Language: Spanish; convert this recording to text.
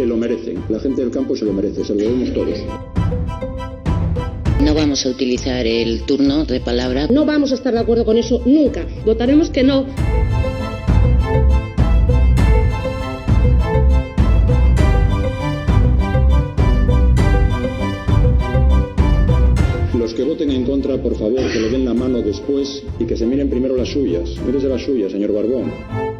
se lo merecen. La gente del campo se lo merece, se lo debemos todos. No vamos a utilizar el turno de palabra. No vamos a estar de acuerdo con eso nunca. Votaremos que no. Los que voten en contra, por favor, que le den la mano después y que se miren primero las suyas. Mírese las suyas, señor Barbón.